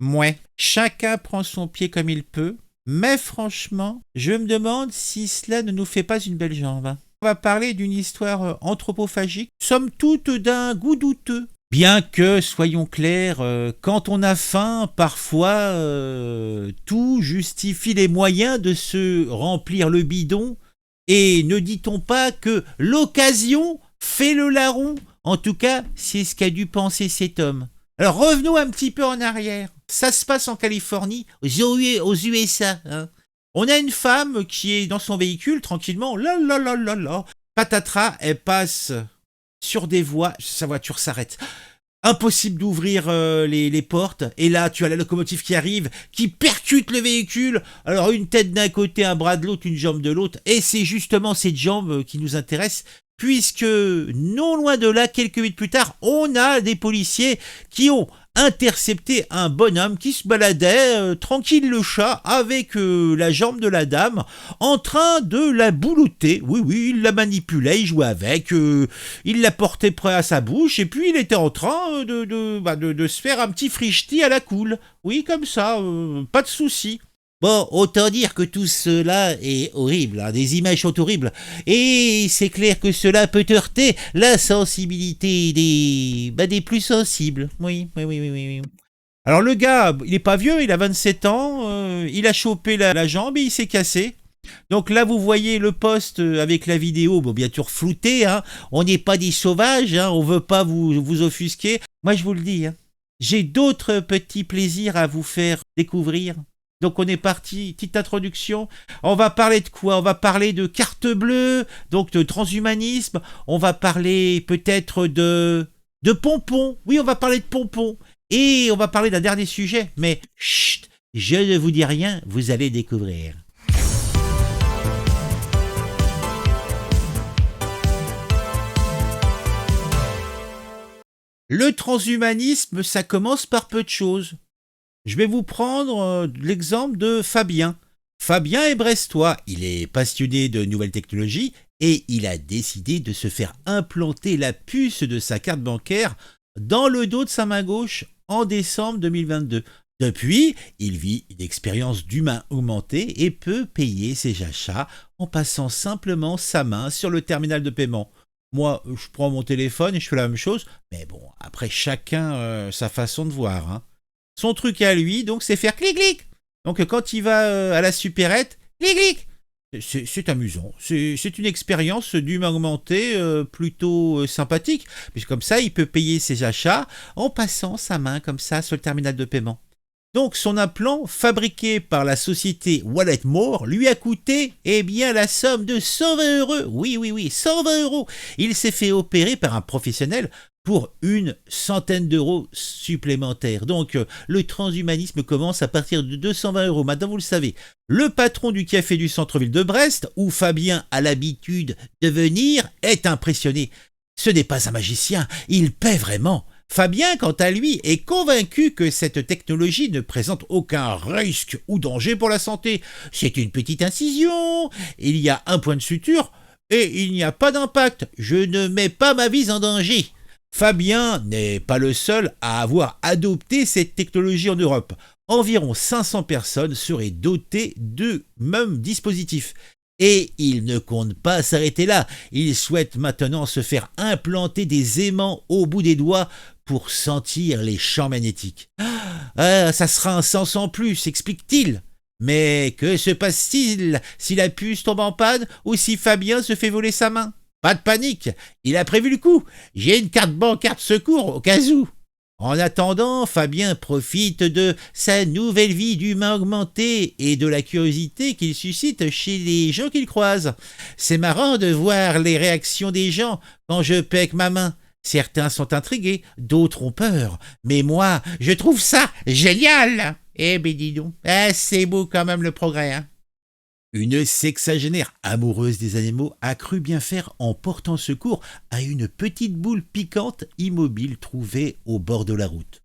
Mouais. Chacun prend son pied comme il peut, mais franchement, je me demande si cela ne nous fait pas une belle jambe, hein. On va parler d'une histoire anthropophagique, somme toute d'un goût douteux. Bien que, soyons clairs, quand on a faim, parfois tout justifie les moyens de se remplir le bidon. Et ne dit-on pas que l'occasion fait le larron? En tout cas, c'est ce qu'a dû penser cet homme. Alors revenons un petit peu en arrière. Ça se passe en Californie, aux USA. Hein. On a une femme qui est dans son véhicule tranquillement. Là là là là là. Patatras, elle passe sur des voies. Sa voiture s'arrête. Impossible d'ouvrir les portes. Et là, tu as la locomotive qui arrive, qui percute le véhicule. Alors, une tête d'un côté, un bras de l'autre, une jambe de l'autre. Et c'est justement cette jambe qui nous intéresse, puisque non loin de là, quelques minutes plus tard, on a des policiers qui ont intercepté un bonhomme qui se baladait tranquille le chat avec la jambe de la dame en train de la boulouter. Oui, oui, il la manipulait, il jouait avec, il la portait près à sa bouche et puis il était en train de se faire un petit frichti à la cool. Oui, comme ça, pas de souci. Bon, autant dire que tout cela est horrible, hein, des images sont horribles, et c'est clair que cela peut heurter la sensibilité des plus sensibles. Oui, oui, oui, oui, oui. Alors le gars, il est pas vieux, il a 27 ans, il a chopé la jambe et il s'est cassé. Donc là, vous voyez le poste avec la vidéo, bon, bien sûr floutée, hein. On n'est pas des sauvages, hein. On veut pas vous offusquer. Moi, je vous le dis, hein. J'ai d'autres petits plaisirs à vous faire découvrir. Donc on est parti, petite introduction. On va parler de quoi? On va parler de carte bleue, donc de transhumanisme. On va parler peut-être de pompons. Oui, on va parler de pompons. Et on va parler d'un dernier sujet. Mais chut, je ne vous dis rien, vous allez découvrir. Le transhumanisme, ça commence par peu de choses. Je vais vous prendre l'exemple de Fabien. Fabien est brestois, il est passionné de nouvelles technologies et il a décidé de se faire implanter la puce de sa carte bancaire dans le dos de sa main gauche en décembre 2022. Depuis, il vit une expérience d'humain augmenté et peut payer ses achats en passant simplement sa main sur le terminal de paiement. Moi, je prends mon téléphone et je fais la même chose, mais bon, après chacun sa façon de voir, hein. Son truc à lui, donc, c'est faire clic-clic. Donc, quand il va à la supérette, clic-clic. C'est amusant. C'est une expérience d'humain augmenté plutôt sympathique. Puisque comme ça, il peut payer ses achats en passant sa main comme ça sur le terminal de paiement. Donc, son implant, fabriqué par la société Walletmore, lui a coûté, eh bien, la somme de 120 euros. Oui, oui, oui, 120 euros. Il s'est fait opérer par un professionnel pour une centaine d'euros supplémentaires. Donc, le transhumanisme commence à partir de 220 euros. Maintenant, vous le savez, le patron du café du centre-ville de Brest, où Fabien a l'habitude de venir, est impressionné. Ce n'est pas un magicien, il paie vraiment. Fabien, quant à lui, est convaincu que cette technologie ne présente aucun risque ou danger pour la santé. C'est une petite incision, il y a un point de suture et il n'y a pas d'impact. Je ne mets pas ma vie en danger. Fabien n'est pas le seul à avoir adopté cette technologie en Europe. Environ 500 personnes seraient dotées de même dispositif. Et il ne compte pas s'arrêter là. Il souhaite maintenant se faire implanter des aimants au bout des doigts pour sentir les champs magnétiques. Ah, ça sera un sens en plus, explique-t-il. Mais que se passe-t-il si la puce tombe en panne ou si Fabien se fait voler sa main? Pas de panique, il a prévu le coup. J'ai une carte bancaire de secours au cas où. En attendant, Fabien profite de sa nouvelle vie d'humain augmenté et de la curiosité qu'il suscite chez les gens qu'il croise. C'est marrant de voir les réactions des gens quand je paie avec ma main. Certains sont intrigués, d'autres ont peur. Mais moi, je trouve ça génial. Eh ben dis donc, c'est beau quand même le progrès, hein. Une sexagénaire amoureuse des animaux a cru bien faire en portant secours à une petite boule piquante immobile trouvée au bord de la route.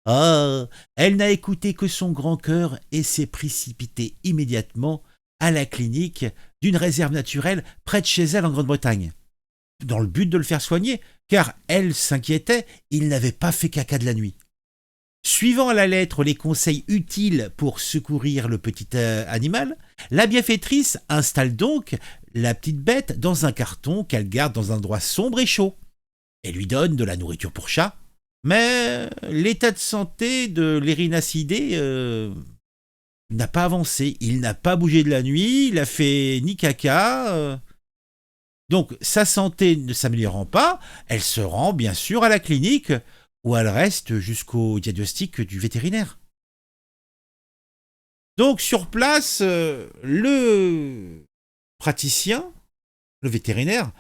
Ah, elle n'a écouté que son grand cœur et s'est précipitée immédiatement à la clinique d'une réserve naturelle près de chez elle en Grande-Bretagne, dans le but de le faire soigner, car elle s'inquiétait, il n'avait pas fait caca de la nuit. Suivant à la lettre les conseils utiles pour secourir le petit animal, la bienfaitrice installe donc la petite bête dans un carton qu'elle garde dans un endroit sombre et chaud. Elle lui donne de la nourriture pour chat, mais l'état de santé de l'érinacidé n'a pas avancé. Il n'a pas bougé de la nuit, il a fait ni caca. Donc sa santé ne s'améliorant pas, elle se rend bien sûr à la clinique où elle reste jusqu'au diagnostic du vétérinaire. Donc sur place, le praticien, le vétérinaire,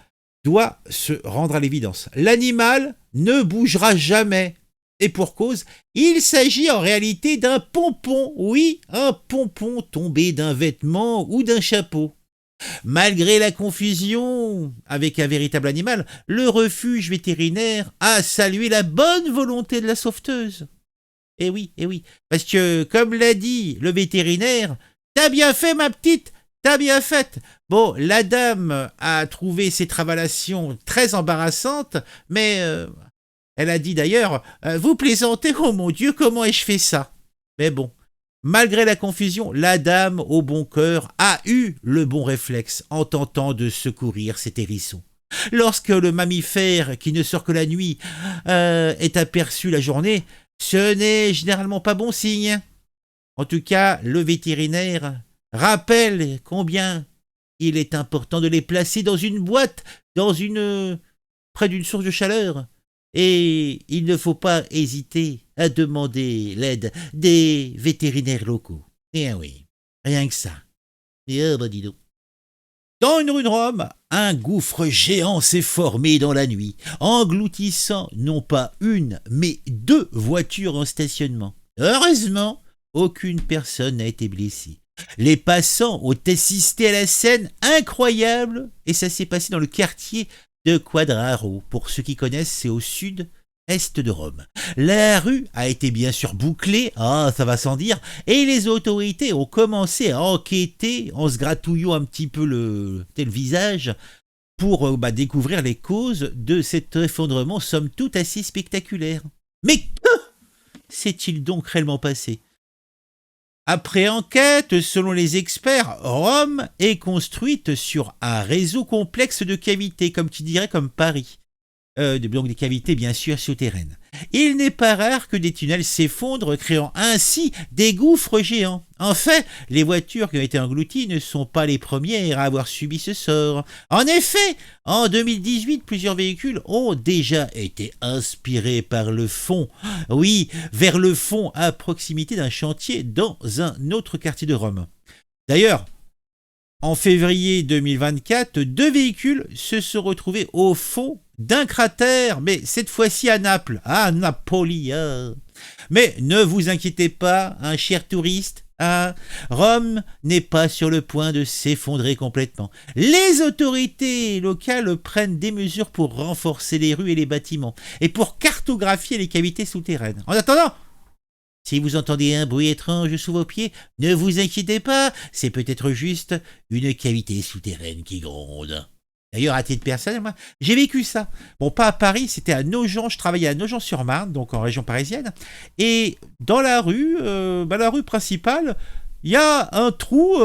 doit se rendre à l'évidence. L'animal ne bougera jamais. Et pour cause, il s'agit en réalité d'un pompon. Oui, un pompon tombé d'un vêtement ou d'un chapeau. Malgré la confusion avec un véritable animal, le refuge vétérinaire a salué la bonne volonté de la sauveteuse. Eh oui, parce que, comme l'a dit le vétérinaire, t'as bien fait ma petite, t'as bien fait. Bon, la dame a trouvé ces travallations très embarrassantes, mais elle a dit d'ailleurs, vous plaisantez, oh mon Dieu, comment ai-je fait ça? Mais bon, malgré la confusion, la dame au bon cœur a eu le bon réflexe en tentant de secourir cet hérisson. Lorsque le mammifère, qui ne sort que la nuit, est aperçu la journée, ce n'est généralement pas bon signe. En tout cas, le vétérinaire rappelle combien il est important de les placer dans une boîte, près d'une source de chaleur. Et il ne faut pas hésiter à demander l'aide des vétérinaires locaux. Eh oui, rien que ça. Et dis donc. Dans une rue de Rome, un gouffre géant s'est formé dans la nuit, engloutissant non pas une, mais deux voitures en stationnement. Heureusement, aucune personne n'a été blessée. Les passants ont assisté à la scène incroyable et ça s'est passé dans le quartier de Quadraro. Pour ceux qui connaissent, c'est au sud-est de Rome. La rue a été bien sûr bouclée, ça va sans dire, et les autorités ont commencé à enquêter en se gratouillant un petit peu le visage pour découvrir les causes de cet effondrement somme toute assez spectaculaire. Mais que s'est-il donc réellement passé ? Après enquête, selon les experts, Rome est construite sur un réseau complexe de cavités, comme qui dirait comme Paris. Donc des cavités bien sûr souterraines. Il n'est pas rare que des tunnels s'effondrent, créant ainsi des gouffres géants. En fait, les voitures qui ont été englouties ne sont pas les premières à avoir subi ce sort. En effet, en 2018, plusieurs véhicules ont déjà été inspirés par le fond. Oui, vers le fond à proximité d'un chantier dans un autre quartier de Rome. D'ailleurs, en février 2024, deux véhicules se sont retrouvés au fond d'un cratère, mais cette fois-ci à Naples, à Napoli. Mais ne vous inquiétez pas, cher touriste, Rome n'est pas sur le point de s'effondrer complètement. Les autorités locales prennent des mesures pour renforcer les rues et les bâtiments, et pour cartographier les cavités souterraines. En attendant, si vous entendez un bruit étrange sous vos pieds, ne vous inquiétez pas, c'est peut-être juste une cavité souterraine qui gronde. D'ailleurs, à titre personnel, moi, j'ai vécu ça. Bon, pas à Paris, c'était à Nogent, je travaillais à Nogent-sur-Marne, donc en région parisienne. Et dans la rue principale, il y a un trou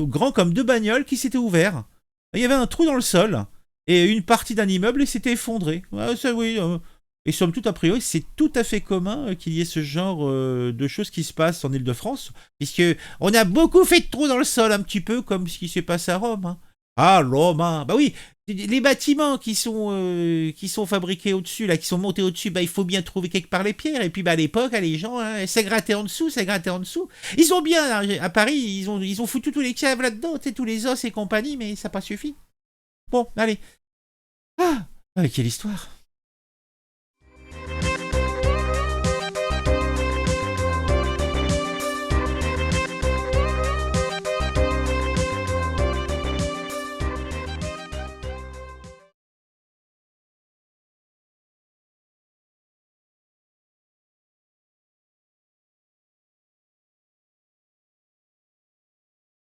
grand comme deux bagnoles qui s'était ouvert. Il y avait un trou dans le sol, et une partie d'un immeuble s'était effondrée. Ouais, ça, oui. Et somme toute, a priori, c'est tout à fait commun qu'il y ait ce genre de choses qui se passent en Île-de-France, puisque on a beaucoup fait de trous dans le sol, un petit peu comme ce qui s'est passé à Rome. Ah, Rome, bah oui, les bâtiments qui sont fabriqués au-dessus, là, qui sont montés au-dessus, il faut bien trouver quelque part les pierres. Et puis, à l'époque, les gens, ça grattait en dessous, ça grattait en dessous. Ils ont bien, à Paris, ils ont foutu tous les caves là-dedans, tous les os et compagnie, mais ça n'a pas suffi. Bon, allez. Quelle histoire.